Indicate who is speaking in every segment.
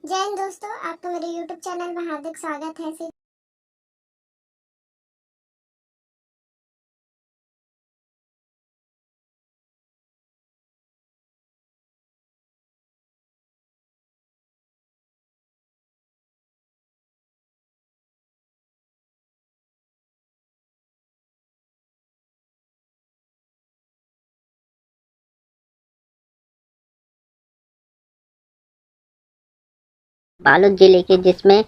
Speaker 1: जय हिंद दोस्तों, आपका मेरे YouTube चैनल में हार्दिक स्वागत है।
Speaker 2: बालोद जिले के, जिसमें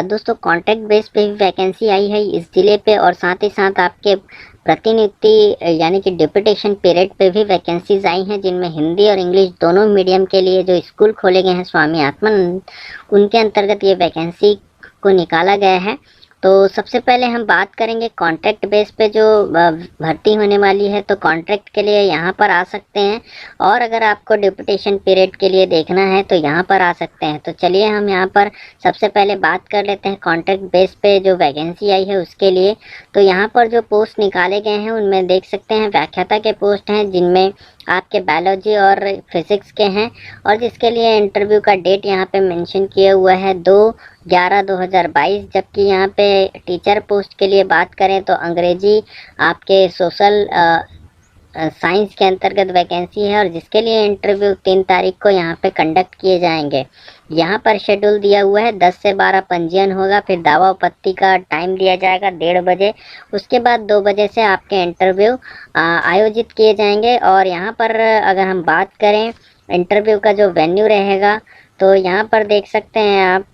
Speaker 2: दोस्तों कॉन्ट्रैक्ट बेस पे भी वैकेंसी आई है इस जिले पे, और साथ ही साथ आपके प्रतिनियुक्ति यानी कि डिप्यूटेशन पीरियड पे भी वैकेंसीज आई हैं, जिनमें हिंदी और इंग्लिश दोनों मीडियम के लिए जो स्कूल खोले गए हैं स्वामी आत्मानंद, उनके अंतर्गत ये वैकेंसी को निकाला गया है। तो सबसे पहले हम बात करेंगे कॉन्ट्रैक्ट बेस पे जो भर्ती होने वाली है। तो कॉन्ट्रैक्ट के लिए यहाँ पर आ सकते हैं, और अगर आपको डिप्यूटेशन पीरियड के लिए देखना है तो यहाँ पर आ सकते हैं। तो चलिए हम यहाँ पर सबसे पहले बात कर लेते हैं कॉन्ट्रैक्ट बेस पे जो वैकेंसी आई है उसके लिए। तो यहाँ पर जो पोस्ट निकाले गए हैं उनमें देख सकते हैं व्याख्याता के पोस्ट हैं, जिनमें आपके बायोलॉजी और फिजिक्स के हैं, और जिसके लिए इंटरव्यू का डेट यहाँ पे मेंशन किया हुआ है 2/11/2022। जबकि यहाँ पे टीचर पोस्ट के लिए बात करें तो अंग्रेजी आपके सोशल साइंस के अंतर्गत वैकेंसी है, और जिसके लिए इंटरव्यू 3 तारीख को यहाँ पे कंडक्ट किए जाएंगे। यहाँ पर शेड्यूल दिया हुआ है 10 से 12 पंजीयन होगा, फिर दावा आपत्ति का टाइम दिया जाएगा 1:30 बजे। उसके बाद 2 बजे से आपके इंटरव्यू आयोजित किए जाएंगे। और यहाँ पर अगर हम बात करें इंटरव्यू का जो वेन्यू रहेगा, तो यहाँ पर देख सकते हैं आप,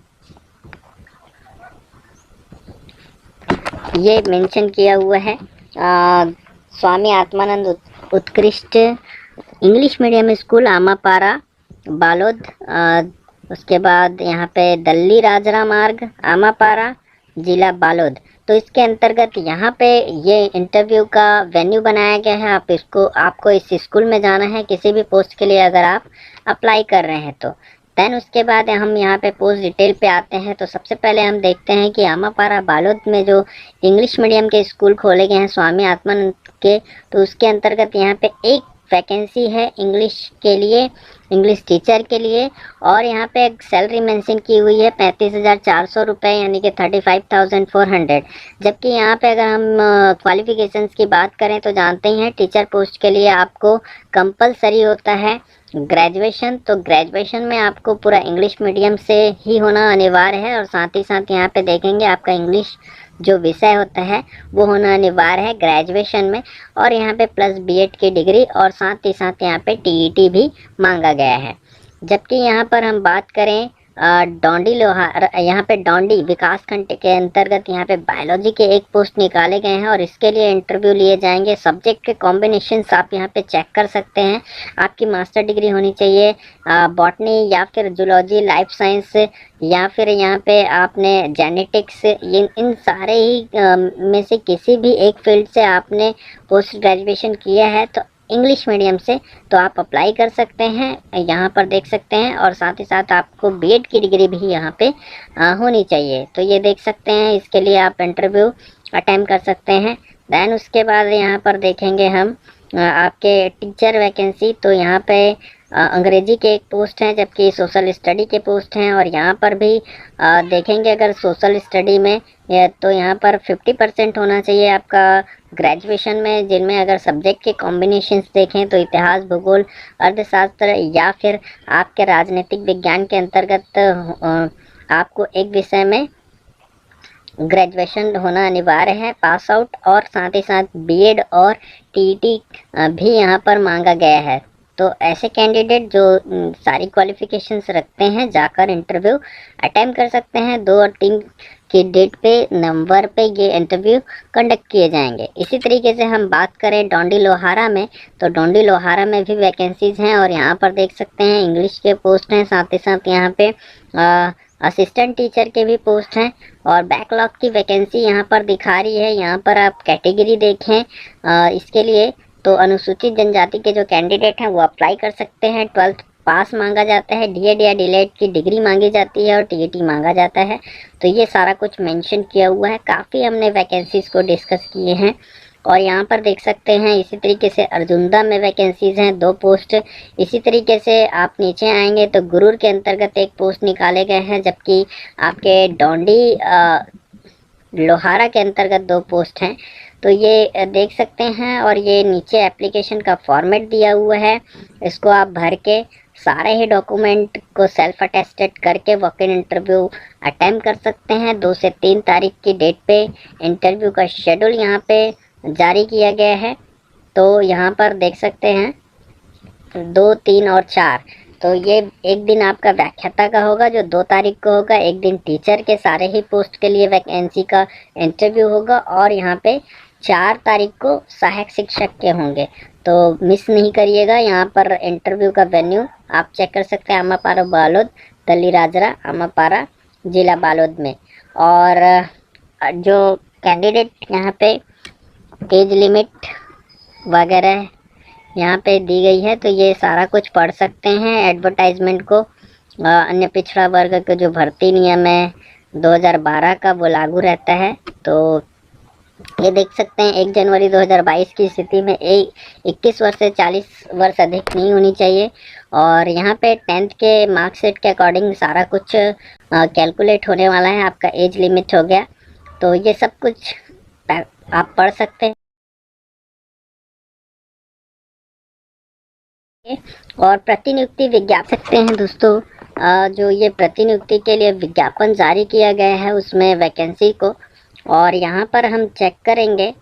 Speaker 2: ये मेंशन किया हुआ है स्वामी आत्मानंद उत्कृष्ट English medium school Amapara Balod. उसके बाद यहाँ पे दल्ली राजरा मार्ग आमापारा जिला बालोद। तो इसके अंतर्गत यहाँ पे ये इंटरव्यू का वेन्यू बनाया गया है। आपको इस स्कूल में जाना है किसी भी पोस्ट के लिए अगर आप अप्लाई कर रहे हैं तो। देन उसके बाद हम यहाँ पे पोस्ट डिटेल पे आते हैं। तो सबसे पहले हम देखते हैं कि आमापारा बालोद में जो इंग्लिश मीडियम के स्कूल खोले गए हैं स्वामी आत्मानंद के, तो उसके अंतर्गत यहाँ पे एक वैकेंसी है इंग्लिश के लिए, इंग्लिश टीचर के लिए। और यहाँ पे एक सैलरी मेंशन की हुई है 35,400 रुपये, यानी कि 35,400। जबकि यहाँ पे अगर हम क्वालिफिकेशंस की बात करें तो जानते ही हैं टीचर पोस्ट के लिए आपको कंपलसरी होता है ग्रेजुएशन। तो ग्रेजुएशन में आपको पूरा इंग्लिश मीडियम से ही होना अनिवार्य है, और साथ ही साथ यहाँ पे देखेंगे आपका इंग्लिश जो विषय होता है वो होना अनिवार्य है ग्रेजुएशन में। और यहाँ पे प्लस बीएड की डिग्री, और साथ ही साथ यहाँ पे टीईटी भी मांगा गया है। जबकि यहाँ पर हम बात करें डोंडी लोहार, यहाँ पे डोंडी विकास खंड के अंतर्गत यहाँ पे बायोलॉजी के एक पोस्ट निकाले गए हैं, और इसके लिए इंटरव्यू लिए जाएंगे। सब्जेक्ट के कॉम्बिनेशंस आप यहाँ पे चेक कर सकते हैं। आपकी मास्टर डिग्री होनी चाहिए बॉटनी या फिर जूलॉजी, लाइफ साइंस, या फिर यहाँ पे आपने जेनेटिक्स, इन सारे ही में से किसी भी एक फील्ड से आपने पोस्ट ग्रेजुएशन किया है तो इंग्लिश मीडियम से, तो आप अप्लाई कर सकते हैं, यहाँ पर देख सकते हैं। और साथ ही साथ आपको बीएड की डिग्री भी यहाँ पे होनी चाहिए। तो ये देख सकते हैं, इसके लिए आप इंटरव्यू अटेम्प्ट कर सकते हैं। देन उसके बाद यहाँ पर देखेंगे हम आपके टीचर वैकेंसी। तो यहाँ पे अंग्रेजी के एक पोस्ट हैं, जबकि सोशल स्टडी के पोस्ट हैं। और यहाँ पर भी देखेंगे अगर सोशल स्टडी में तो यहाँ पर 50% होना चाहिए आपका ग्रेजुएशन में, जिनमें अगर सब्जेक्ट के कॉम्बिनेशंस देखें तो इतिहास, भूगोल, अर्थशास्त्र, या फिर आपके राजनीतिक विज्ञान के अंतर्गत आपको एक विषय में ग्रेजुएशन होना अनिवार्य है, पास आउट। और साथ ही साथ बीएड और टीईटी भी यहाँ पर मांगा गया है। तो ऐसे कैंडिडेट जो सारी क्वालिफिकेशंस रखते हैं जाकर इंटरव्यू अटेम्प्ट कर सकते हैं। 2 और 3 की डेट पे, नंबर पे ये इंटरव्यू कंडक्ट किए जाएंगे। इसी तरीके से हम बात करें डोंडी लोहारा में, तो डोंडी लोहारा में भी वैकेंसीज हैं, और यहाँ पर देख सकते हैं इंग्लिश के पोस्ट हैं, साथ ही साथ यहाँ पे असिस्टेंट टीचर के भी पोस्ट हैं। और बैकलॉग की वैकेंसी यहाँ पर दिखा रही है। यहाँ पर आप कैटेगरी देखें इसके लिए, तो अनुसूचित जनजाति के जो कैंडिडेट हैं वो अप्लाई कर सकते हैं। 12th पास मांगा जाता है, डीएड या डीलेड की डिग्री मांगी जाती है, और टीईटी मांगा जाता है। तो ये सारा कुछ मेंशन किया हुआ है। काफ़ी हमने वैकेंसीज को डिस्कस किए हैं। और यहाँ पर देख सकते हैं इसी तरीके से अर्जुंदा में वैकेंसीज हैं 2 पोस्ट। इसी तरीके से आप नीचे आएंगे तो गुरूर के अंतर्गत 1 पोस्ट निकाले गए हैं, जबकि आपके डोंडी लोहारा के अंतर्गत 2 पोस्ट हैं। तो ये देख सकते हैं, और ये नीचे एप्लीकेशन का फॉर्मेट दिया हुआ है। इसको आप भर के सारे ही डॉक्यूमेंट को सेल्फ अटेस्टेड करके वॉक इन इंटरव्यू अटेम्प्ट कर सकते हैं। 2 से 3 तारीख की डेट पे इंटरव्यू का शेड्यूल यहाँ पे जारी किया गया है। तो यहाँ पर देख सकते हैं 2, 3 और 4, तो ये एक दिन आपका व्याख्याता का होगा जो 2 तारीख को होगा, एक दिन टीचर के सारे ही पोस्ट के लिए वैकेंसी का इंटरव्यू होगा, और यहाँ पे 4 तारीख को सहायक शिक्षक के होंगे। तो मिस नहीं करिएगा। यहाँ पर इंटरव्यू का वेन्यू आप चेक कर सकते हैं, आमापारा बालोद, तली राजरा आमापारा जिला बालोद में। और जो कैंडिडेट यहाँ पे एज लिमिट वगैरह यहाँ पे दी गई है, तो ये सारा कुछ पढ़ सकते हैं एडवर्टाइजमेंट को। अन्य पिछड़ा वर्ग का जो भर्ती नियम है 2012 का वो लागू रहता है। तो ये देख सकते हैं 1 जनवरी 2022 की स्थिति में 21 वर्ष से 40 वर्ष अधिक नहीं होनी चाहिए। और यहाँ पे 10th के मार्कशीट के अकॉर्डिंग सारा कुछ कैलकुलेट होने वाला है। आपका एज लिमिट हो गया, तो ये सब कुछ आप पढ़ सकते हैं। और प्रतिनियुक्ति विज्ञापन सकते हैं दोस्तों, जो ये प्रतिनियुक्ति के लिए विज्ञापन जारी किया गया है उसमें वैकेंसी को, और यहाँ पर हम चेक करेंगे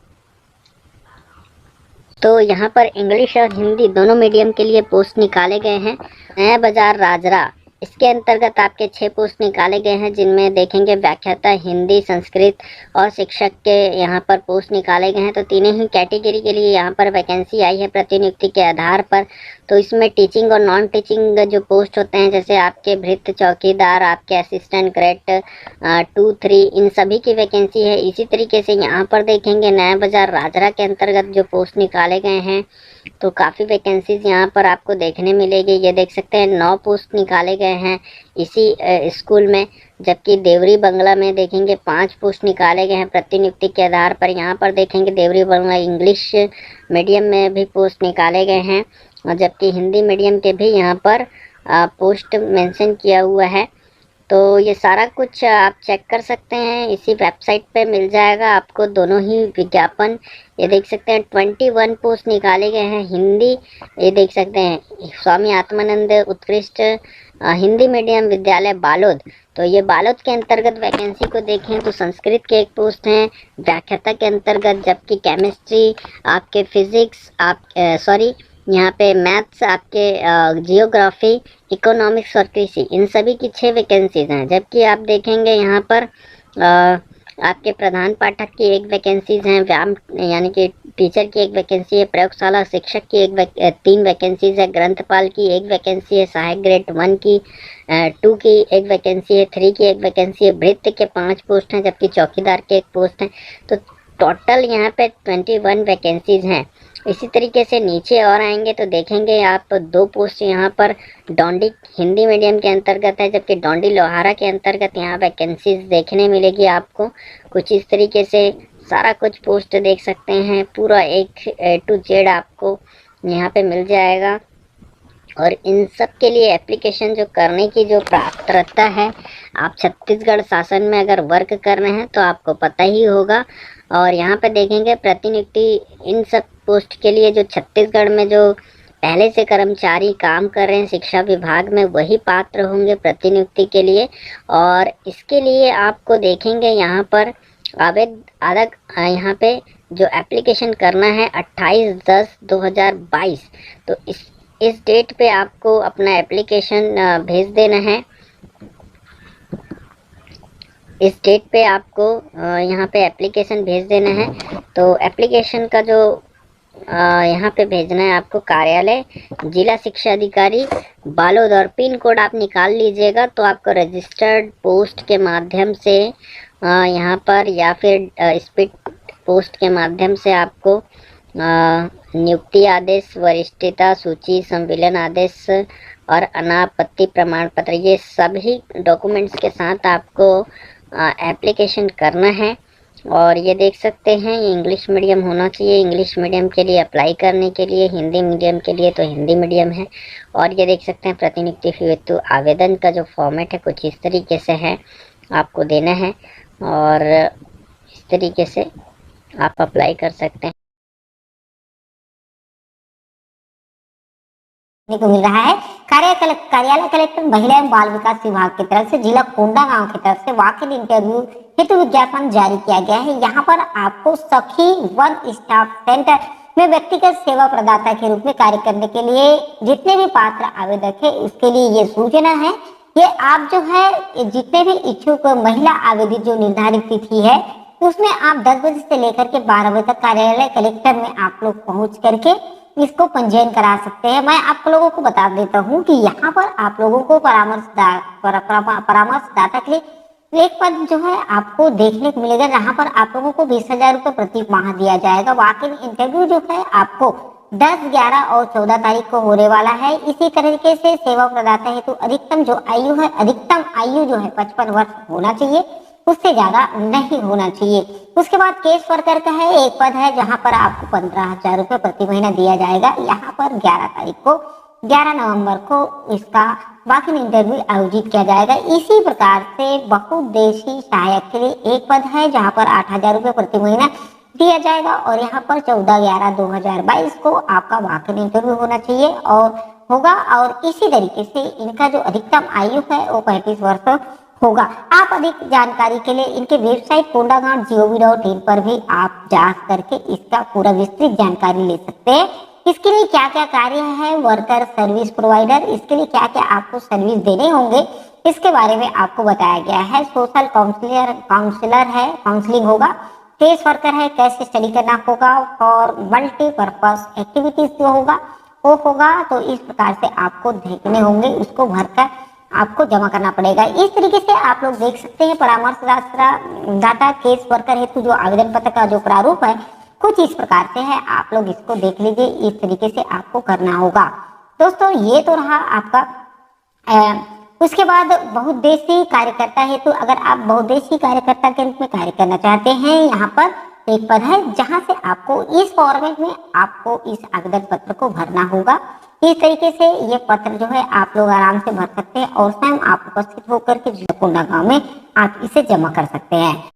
Speaker 2: तो यहाँ पर इंग्लिश और हिंदी दोनों मीडियम के लिए पोस्ट निकाले गए हैं। नया बाजार राजरा, इसके अंतर्गत आपके 6 पोस्ट निकाले गए हैं, जिनमें देखेंगे व्याख्याता हिंदी, संस्कृत और शिक्षक के यहाँ पर पोस्ट निकाले गए हैं। तो तीनों ही कैटेगरी के लिए यहाँ पर वैकेंसी आई है प्रतिनियुक्ति के आधार पर। तो इसमें टीचिंग और नॉन टीचिंग जो पोस्ट होते हैं, जैसे आपके भृत्य चौकीदार, आपके असिस्टेंट ग्रेड 2, 3, इन सभी की वैकेंसी है। इसी तरीके से यहाँ पर देखेंगे नया बाजार राजरा के अंतर्गत जो पोस्ट निकाले गए हैं, तो काफ़ी वैकेंसीज यहाँ पर आपको देखने मिलेगी। ये देख सकते हैं 9 पोस्ट निकाले गए हैं इसी स्कूल में, जबकि देवरी बंगला में देखेंगे 5 पोस्ट निकाले गए हैं प्रतिनियुक्ति के आधार पर। यहाँ पर देखेंगे देवरी बंगला इंग्लिश मीडियम में भी पोस्ट निकाले गए हैं, और जबकि हिंदी मीडियम के भी यहाँ पर पोस्ट मेंशन किया हुआ है। तो ये सारा कुछ आप चेक कर सकते हैं, इसी वेबसाइट पे मिल जाएगा आपको दोनों ही विज्ञापन। ये देख सकते हैं 21 पोस्ट निकाले गए हैं हिंदी। ये देख सकते हैं स्वामी आत्मानंद उत्कृष्ट हिंदी मीडियम विद्यालय बालोद, तो ये बालोद के अंतर्गत वैकेंसी को देखें तो संस्कृत के 1 पोस्ट हैं व्याख्याता के अंतर्गत, जबकि केमिस्ट्री, आपके फिजिक्स, यहाँ पे मैथ्स, आपके जियोग्राफी, इकोनॉमिक्स और कृषि, इन सभी की 6 वैकेंसीज हैं। जबकि आप देखेंगे यहाँ पर आपके प्रधान पाठक की 1 वैकेंसीज हैं, व्यायाम यानी कि टीचर की 1 वैकेंसी है, प्रयोगशाला शिक्षक की 3 वैकेंसीज है, ग्रंथपाल की 1 वैकेंसी है, सहायक ग्रेड 1 की 2 की 1 वैकेंसी है, 3 की 1 वैकेंसी है, भृत्य के 5 पोस्ट हैं, जबकि चौकीदार के 1 पोस्ट हैं। तो टोटल यहाँ पे 21 वैकेंसीज हैं। इसी तरीके से नीचे और आएंगे तो देखेंगे आप 2 पोस्ट यहाँ पर डोंडी हिंदी मीडियम के अंतर्गत है, जबकि डोंडी लोहारा के अंतर्गत यहाँ वैकेंसीज देखने मिलेगी आपको। कुछ इस तरीके से सारा कुछ पोस्ट देख सकते हैं, पूरा A to Z आपको यहाँ पे मिल जाएगा। और इन सब के लिए एप्लीकेशन जो करने की जो पात्रता है, आप छत्तीसगढ़ शासन में अगर वर्क कर रहे हैं तो आपको पता ही होगा। और यहाँ पे देखेंगे प्रतिनियुक्ति इन सब पोस्ट के लिए जो छत्तीसगढ़ में जो पहले से कर्मचारी काम कर रहे हैं शिक्षा विभाग में, वही पात्र होंगे प्रतिनियुक्ति के लिए। और इसके लिए आपको देखेंगे यहाँ पर यहाँ पे जो एप्लीकेशन करना है 28/10/2022, तो इस डेट पे आपको अपना एप्लीकेशन भेज देना है। इस डेट पे आपको यहाँ पे एप्लीकेशन भेज देना है। तो एप्लीकेशन का जो यहाँ पे भेजना है आपको कार्यालय जिला शिक्षा अधिकारी बालोद, और पिन कोड आप निकाल लीजिएगा तो आपको रजिस्टर्ड पोस्ट के माध्यम से यहाँ पर या फिर स्पीड पोस्ट के माध्यम से आपको नियुक्ति आदेश, वरिष्ठता सूची, संविलियन आदेश और अनापत्ति प्रमाण पत्र, ये सभी डॉक्यूमेंट्स के साथ आपको एप्लीकेशन करना है। और ये देख सकते हैं ये इंग्लिश मीडियम होना चाहिए। इंग्लिश मीडियम के लिए अप्लाई करने के लिए, हिंदी मीडियम के लिए तो हिंदी मीडियम है। और ये देख सकते हैं प्रतिनियुक्ति हेतु आवेदन का जो फॉर्मेट है कुछ इस तरीके से है, आपको देना है और इस तरीके से आप अप्लाई कर सकते हैं।
Speaker 3: को मिल रहा है कार्यालय कलेक्टर महिला एवं बाल विकास विभाग की तरफ से जिला कोंडागांव की तरफ से वॉक-इन इंटरव्यू हेतु विज्ञापन जारी किया गया है। यहाँ पर आपको सखी वन स्टॉप सेंटर में व्यक्तिगत सेवा प्रदाता के रूप में कार्य करने के लिए जितने भी पात्र आवेदक है उसके लिए ये सूचना है। ये आप जो है जितने भी इच्छुक महिला आवेदक जो निर्धारित तिथि है उसमें आप 10 बजे से लेकर के 12 बजे तक कार्यालय कलेक्टर में आप लोग पहुंच करके इसको पंजीयन करा सकते हैं। मैं आप लोगों को बता देता हूं कि यहाँ पर आप लोगों को परामर्शदाता के लिए एक पद जो है आपको देखने को मिलेगा, जहां पर आप लोगों को 20,000 रुपये प्रति माह दिया जाएगा। वॉक-इन इंटरव्यू जो है आपको 10, 11 और 14 तारीख को होने वाला है। इसी तरीके से सेवा प्रदाता हेतु अधिकतम आयु जो है 55 वर्ष होना चाहिए, उससे ज्यादा नहीं होना चाहिए। उसके बाद केस वर्कर का है एक पद है जहां पर आपको 15,000 रुपये प्रति महीना दिया जाएगा। यहाँ पर 11 नवंबर को इसका वॉक-इन इंटरव्यू आयोजित किया जाएगा। इसी प्रकार से बहुउद्देशीय सहायक के लिए एक पद है जहां पर 8,000 रुपये प्रति महीना दिया जाएगा और यहाँ पर 14/11/2022 को आपका वॉक-इन इंटरव्यू होना चाहिए और होगा। और इसी तरीके से इनका जो अधिकतम आयु है वो 35 वर्ष होगा। आप अधिक जानकारी के लिए इनके वेबसाइट kondaganv.gov.in पर भी आप जा करके इसका पूरा विस्तृत जानकारी ले सकते हैं। इसके लिए क्या क्या कार्य है, वर्कर सर्विस प्रोवाइडर, इसके लिए क्या क्या आपको सर्विस देने होंगे इसके बारे में आपको बताया गया है। सोशल काउंसलर है, काउंसलिंग होगा। केस वर्कर है, कैसे स्टडी करना होगा और मल्टीपर्पज एक्टिविटीज जो होगा वो होगा। तो इस प्रकार से आपको देखने होंगे, उसको भरकर आपको जमा करना पड़ेगा। इस तरीके से आप लोग देख सकते हैं परामर्शदाता केस वर्कर हेतु जो आवेदन पत्र का जो प्रारूप है कुछ इस प्रकार से है। आप लोग इसको देख लीजिए, इस तरीके से आपको करना होगा। दोस्तों ये तो रहा आपका। उसके बाद बहुउद्देशीय कार्यकर्ता हेतु अगर आप बहुउद्देशीय कार्यकर्ता के रूप में कार्य करना चाहते हैं, यहाँ पर एक पद है जहां से आपको इस फॉर्मेट में आपको इस आवेदन पत्र को भरना होगा। इस तरीके से ये पत्र जो है आप लोग आराम से भर सकते हैं और स्वयं आप उपस्थित होकर के जिला कोंडागांव में आप इसे जमा कर सकते हैं।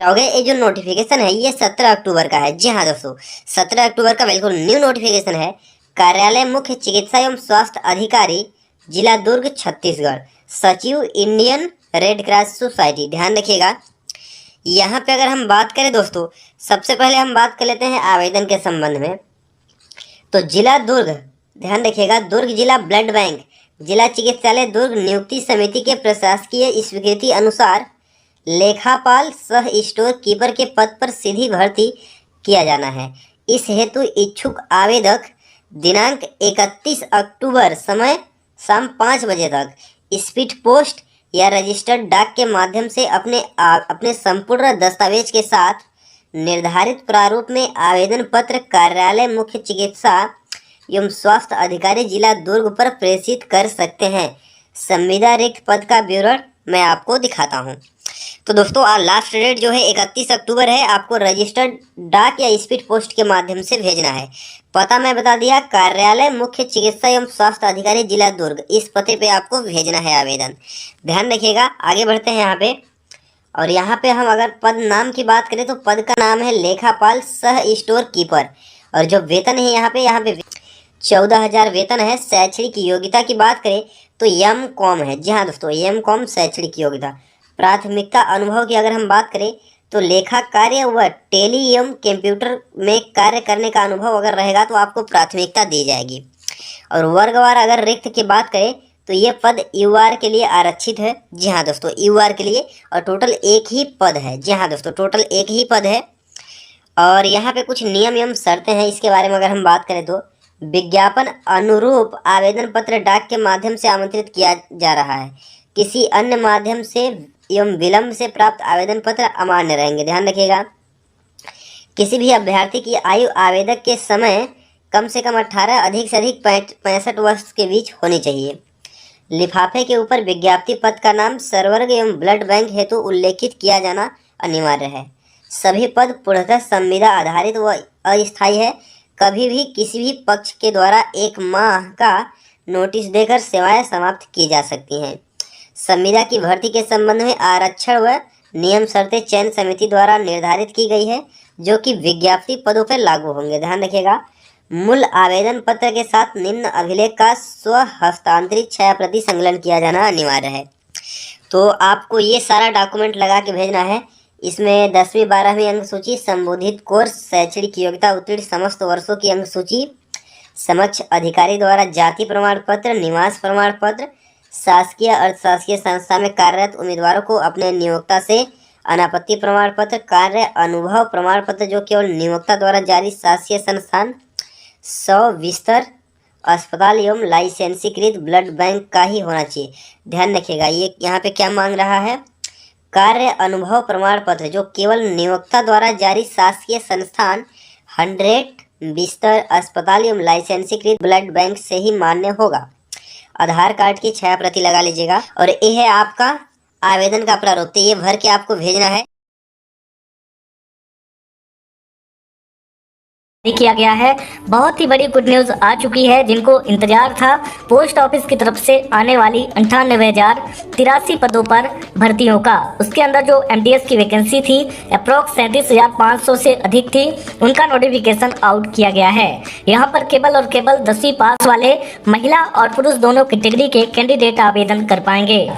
Speaker 2: ये जो नोटिफिकेशन है ये 17 अक्टूबर का है। जी हाँ दोस्तों, 17 अक्टूबर का बिल्कुल न्यू नोटिफिकेशन है। कार्यालय मुख्य चिकित्सा एवं स्वास्थ्य अधिकारी जिला दुर्ग छत्तीसगढ़, सचिव इंडियन रेड क्रॉस सोसाइटी। ध्यान रखिएगा, यहाँ पे अगर हम बात करें दोस्तों, सबसे पहले हम बात कर लेते हैं आवेदन के संबंध में। तो जिला दुर्ग, ध्यान रखिएगा, दुर्ग जिला ब्लड बैंक, जिला चिकित्सालय दुर्ग नियुक्ति समिति के प्रशासकीय स्वीकृति अनुसार लेखापाल सह स्टोर कीपर के पद पर सीधी भर्ती किया जाना है। इस हेतु इच्छुक आवेदक दिनांक 31 अक्टूबर समय शाम 5 बजे तक स्पीड पोस्ट या रजिस्टर्ड डाक के माध्यम से अपने संपूर्ण दस्तावेज के साथ निर्धारित प्रारूप में आवेदन पत्र कार्यालय मुख्य चिकित्सा एवं स्वास्थ्य अधिकारी जिला दुर्ग पर प्रेषित कर सकते हैं। संविदा रिक्त पद का विवरण मैं आपको दिखाता हूं। तो दोस्तों लास्ट डेट जो है 31 अक्टूबर है। आपको रजिस्टर्ड डाक या स्पीड पोस्ट के माध्यम से भेजना है। पता मैं बता दिया, कार्यालय मुख्य चिकित्सा एवं स्वास्थ्य अधिकारी जिला दुर्ग, इस पते पे आपको भेजना है आवेदन। ध्यान रखिएगा। आगे बढ़ते हैं यहाँ पे, और यहाँ पे हम अगर पद नाम की बात करें तो पद का नाम है लेखापाल सह स्टोर कीपर। और जो वेतन है यहाँ पे 14,000 वेतन है। शैक्षणिक योग्यता की बात करें तो M.Com है। जी हाँ दोस्तों, M.Com शैक्षणिक योग्यता। प्राथमिकता अनुभव की अगर हम बात करें तो लेखा कार्य व टेली एवं कंप्यूटर में कार्य करने का अनुभव अगर रहेगा तो आपको प्राथमिकता दी जाएगी। और वर्गवार अगर रिक्त की बात करें तो ये पद UR के लिए आरक्षित है। जी हाँ दोस्तों, UR के लिए, और टोटल एक ही पद है। जी हाँ दोस्तों, टोटल एक ही पद है। और यहाँ पे कुछ नियम एवं शर्तें हैं, इसके बारे में अगर हम बात करें तो विज्ञापन अनुरूप आवेदन पत्र डाक के माध्यम से आमंत्रित किया जा रहा है। किसी अन्य माध्यम से एवं विलंब से प्राप्त आवेदन पत्र अमान्य रहेंगे। ध्यान रखिएगा। किसी भी अभ्यर्थी की आयु आवेदक के समय कम से कम 18, अधिक से अधिक 65 वर्ष के बीच होनी चाहिए। लिफाफे के ऊपर विज्ञप्ति पद का नाम सर्वर एवं ब्लड बैंक हेतु उल्लेखित किया जाना अनिवार्य है। सभी पद पूर्णतः संविदा आधारित व अस्थायी है। कभी भी किसी भी पक्ष के द्वारा 1 माह का नोटिस देकर सेवाएं समाप्त की जा सकती हैं। संविदा की भर्ती के संबंध में आरक्षण व नियम शर्तें चयन समिति द्वारा निर्धारित की गई है, जो कि विज्ञप्ति पदों पर लागू होंगे। ध्यान रखिएगा, मूल आवेदन पत्र के साथ निम्न अभिलेख का स्व हस्तांतरित छाया प्रति संकलन किया जाना अनिवार्य है। तो आपको ये सारा डॉक्यूमेंट लगा के भेजना है। इसमें 10वीं 12वीं अंक सूची, संबोधित कोर्स, शैक्षणिक योग्यता, उत्तीर्ण समस्त वर्षों की अंक सूची, समक्ष अधिकारी द्वारा जाति प्रमाण पत्र, निवास प्रमाण पत्र, शासकीय अर्धशासकीय संस्था में कार्यरत उम्मीदवारों को अपने नियोक्ता से अनापत्ति प्रमाण पत्र, कार्य अनुभव प्रमाण पत्र जो केवल नियोक्ता द्वारा जारी शासकीय संस्थान, 100 बिस्तर अस्पताल एवं लाइसेंसीकृत ब्लड बैंक का ही होना चाहिए। ध्यान रखिएगा, ये यहाँ पे क्या मांग रहा है, कार्य अनुभव प्रमाण पत्र जो केवल नियोक्ता द्वारा जारी शासकीय संस्थान, 100 बिस्तर अस्पताल एवं लाइसेंसीकृत ब्लड बैंक से ही मान्य होगा। आधार कार्ड की छाया प्रति लगा लीजिएगा। और ये है आपका आवेदन का प्रारूप, तो ये भर के आपको भेजना है।
Speaker 4: किया गया है। बहुत ही बड़ी गुड न्यूज़ आ चुकी है। जिनको इंतजार था, पोस्ट ऑफिस की तरफ से आने वाली 98,083 पदों पर भर्तियों का, उसके अंदर जो एमटीएस की वैकेंसी थी अप्रॉक्स 37,500 से अधिक थी, उनका नोटिफिकेशन आउट किया गया है। यहाँ पर केवल और केवल 10वीं पास वाले महिला और पुरुष दोनों कैटेगरी के कैंडिडेट आवेदन कर पाएंगे।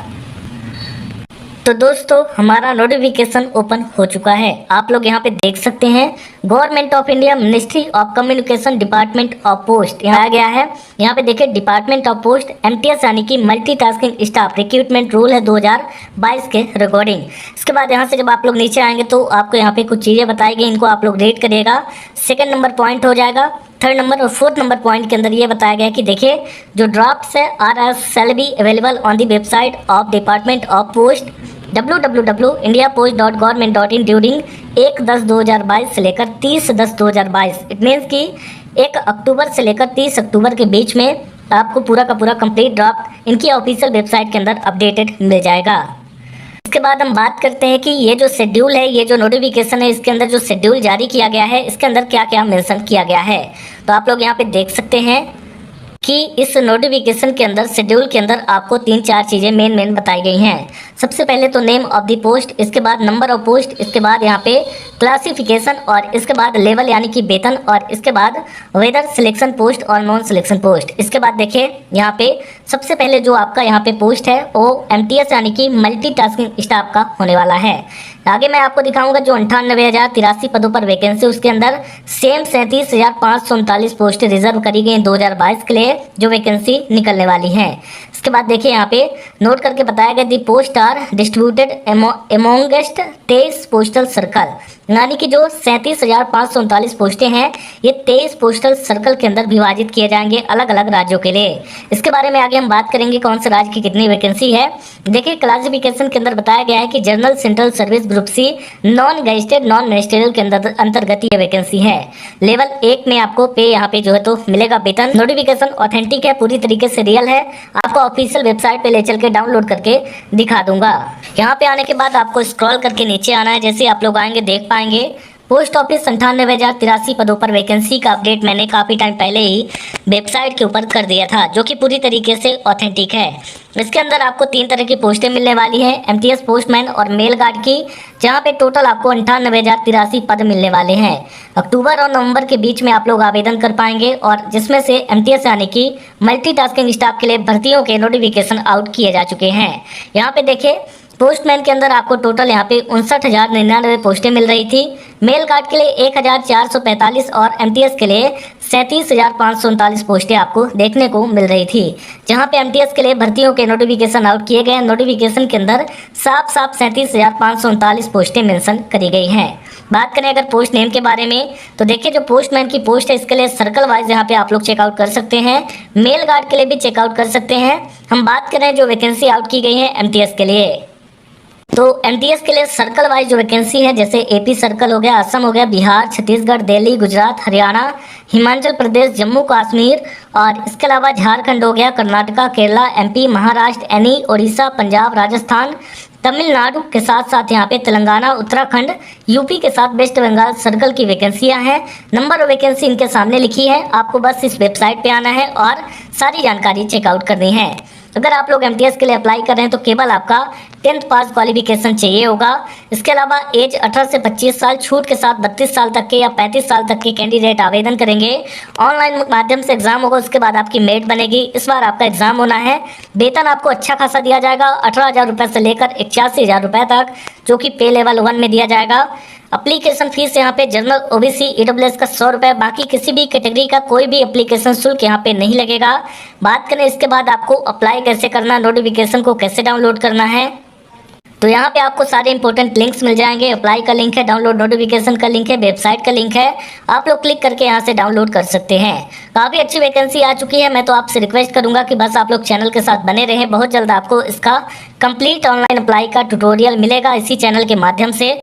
Speaker 4: तो दोस्तों, हमारा नोटिफिकेशन ओपन हो चुका है। आप लोग यहाँ पे देख सकते हैं, government of India, ministry of communication, department of post यहाँ आ गया है। यहाँ पे देखिए डिपार्टमेंट ऑफ पोस्ट एमटीएस यानी कि मल्टीटास्किंग स्टाफ रिक्रूटमेंट रूल है 2022 के रिकॉर्डिंग। इसके बाद यहाँ से जब आप लोग नीचे आएंगे तो आपको यहाँ पे कुछ चीज़ें बताई गई, इनको आप लोग रेड करिएगा। सेकेंड नंबर पॉइंट हो जाएगा। थर्ड नंबर और फोर्थ नंबर पॉइंट के अंदर ये बताया गया है कि देखिए जो ड्राफ्ट्स है are shall be available on the website of department of post www.indiapost.government.in during 1/10/2022 से लेकर 30/10/2022। इट मीन्स कि 1 अक्टूबर से लेकर 30 अक्टूबर के बीच में आपको पूरा का पूरा कंप्लीट ड्राफ्ट इनकी ऑफिशियल वेबसाइट के अंदर अपडेटेड मिल जाएगा। इसके बाद हम बात करते हैं कि ये जो शेड्यूल है, ये जो नोटिफिकेशन है, इसके अंदर जो शेड्यूल जारी किया गया है, इसके अंदर क्या क्या मेंशन किया गया है। तो आप लोग यहाँ पे देख सकते हैं कि इस नोटिफिकेशन के अंदर शेड्यूल के अंदर आपको 3-4 चीज़ें मेन बताई गई हैं। सबसे पहले तो नेम ऑफ द पोस्ट, इसके बाद नंबर ऑफ पोस्ट, इसके बाद यहाँ पे क्लासिफिकेशन और इसके बाद लेवल यानी कि वेतन, और इसके बाद वेदर सिलेक्शन पोस्ट और नॉन सिलेक्शन पोस्ट। इसके बाद देखिए यहाँ पे सबसे पहले जो आपका यहाँ पे पोस्ट है वो एमटीएस यानी कि मल्टीटास्किंग स्टाफ का होने वाला है। आगे मैं आपको दिखाऊंगा जो 98,083 पदों पर वैकेंसी, उसके अंदर सेम 37,539 पोस्ट रिजर्व करी गई 2022 के लिए जो वैकेंसी निकलने वाली हैं। इसके बाद देखिए यहाँ पे नोट करके बताया गया the post are distributed amongst 23 postal circle, यानी कि जो 37,539 पोस्टें हैं ये 23 पोस्टल सर्कल के अंदर विभाजित किए जाएंगे अलग अलग राज्यों के लिए। इसके बारे में आगे हम बात करेंगे कौन से राज्य की कितनी वैकेंसी है। देखिए क्लासिफिकेशन के अंदर बताया गया है कि general central service group C non gazetted non ministerial के अंतर्गत ये वैकेंसी है। लेवल 1 में आपको पे यहाँ पे जो है तो मिलेगा वेतन। नोटिफिकेशन ऑथेंटिक है, पूरी तरीके से रियल है। आपको ऑफिशियल वेबसाइट पे ले चल के डाउनलोड करके दिखा दूंगा। यहाँ पे आने के बाद आपको स्क्रॉल करके नीचे आना है। जैसे आप लोग आएंगे देख पाएंगे पोस्ट ऑफिस 98,083 पदों पर वैकेंसी का अपडेट मैंने काफ़ी टाइम पहले ही वेबसाइट के ऊपर कर दिया था, जो कि पूरी तरीके से ऑथेंटिक है। इसके अंदर आपको 3 तरह की पोस्टें मिलने वाली हैं, एमटीएस पोस्टमैन और मेल गार्ड की, जहां पे टोटल आपको 98,083 पद मिलने वाले हैं। अक्टूबर और नवंबर के बीच में आप लोग आवेदन कर पाएंगे, और जिसमें से एमटीएस यानी कि मल्टीटास्किंग स्टाफ के लिए भर्तियों के नोटिफिकेशन आउट किए जा चुके हैं। यहाँ पे देखिए पोस्टमैन के अंदर आपको टोटल यहाँ पे 59,099 पोस्टें मिल रही थी, मेल गार्ड के लिए 1,445 और एमटीएस के लिए 37,539 पोस्टें आपको देखने को मिल रही थी। जहां पे एमटीएस के लिए भर्तियों के नोटिफिकेशन आउट किए गए, नोटिफिकेशन के अंदर साफ 37,539 पोस्टें मेंशन करी गई हैं। बात करें अगर पोस्ट नेम के बारे में, तो देखिए जो पोस्टमैन की पोस्ट है इसके लिए सर्कल वाइज यहाँ पे आप लोग चेकआउट कर सकते हैं, मेल गार्ड के लिए भी चेकआउट कर सकते हैं। हम बात करें जो वैकेंसी आउट की गई है एमटीएस के लिए, तो एमटीएस के लिए सर्कल वाइज जो वैकेंसी है, जैसे एपी सर्कल हो गया, असम हो गया, बिहार, छत्तीसगढ़, दिल्ली, गुजरात, हरियाणा, हिमाचल प्रदेश, जम्मू कश्मीर और इसके अलावा झारखंड हो गया, कर्नाटका, केरला, एमपी, महाराष्ट्र, एनी, उड़ीसा, पंजाब, राजस्थान, तमिलनाडु के साथ साथ यहाँ पे तेलंगाना, उत्तराखंड, यूपी के साथ वेस्ट बंगाल सर्कल की वैकेंसियाँ हैं। नंबर ऑफ वैकेंसी इनके सामने लिखी है, आपको बस इस वेबसाइट पे आना है और सारी जानकारी चेकआउट करनी है। अगर आप लोग एमटीएस के लिए अप्लाई कर रहे हैं तो केवल आपका 10th पास क्वालिफिकेशन चाहिए होगा। इसके अलावा एज 18 से 25 साल, छूट के साथ 32 साल तक के या 35 साल तक के कैंडिडेट आवेदन करेंगे। ऑनलाइन माध्यम से एग्जाम होगा, उसके बाद आपकी मेरिट बनेगी। इस बार आपका एग्जाम होना है। वेतन आपको अच्छा खासा दिया जाएगा, 18,000 रुपये से लेकर 81,000 रुपये तक, जो कि पे लेवल 1 में दिया जाएगा। एप्लीकेशन फीस यहाँ पे जनरल, ओबीसी, ईडब्ल्यूएस का 100 रुपये, बाकी किसी भी कैटेगरी का कोई भी एप्लीकेशन शुल्क यहाँ पे नहीं लगेगा। बात करें इसके बाद आपको अप्लाई कैसे करना, नोटिफिकेशन को कैसे डाउनलोड करना है, तो यहाँ पे आपको सारे इंपॉर्टेंट लिंक्स मिल जाएंगे। अप्लाई का लिंक है, डाउनलोड नोटिफिकेशन का लिंक है, वेबसाइट का लिंक है, आप लोग क्लिक करके यहाँ से डाउनलोड कर सकते हैं। काफ़ी अच्छी वैकेंसी आ चुकी है। मैं तो आपसे रिक्वेस्ट करूँगा कि बस आप लोग चैनल के साथ बने रहें। बहुत जल्द आपको इसका कंप्लीट ऑनलाइन अप्लाई का ट्यूटोरियल मिलेगा इसी चैनल के माध्यम से।